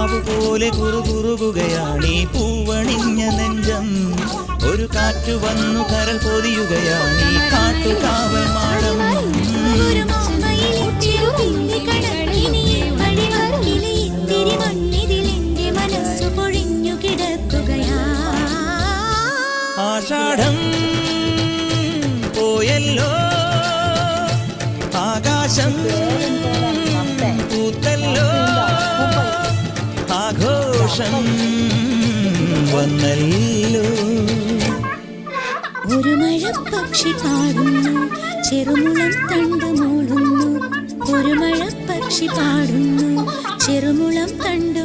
പ്രാവു പോലെ കുറുകുറുകുകയാണീ പൂവണിഞ്ഞ നെഞ്ചം. ഒരു കാറ്റു വന്നു കരൾ പൊതിയുകയാണീ കാട്ടുകാവൽ മാടം. ആഷാഢം പോയല്ലോ, ആകാശം പൂത്തല്ലോ, ആഘോഷം വന്നല്ലോ. ഒരു മഴപ്പക്ഷി പാടുന്നു, ചെറുമുളം തണ്ട് മൂളുന്നു. ഒരു മഴപ്പക്ഷി പാടുന്നു, ചെറുമുളം തണ്ട്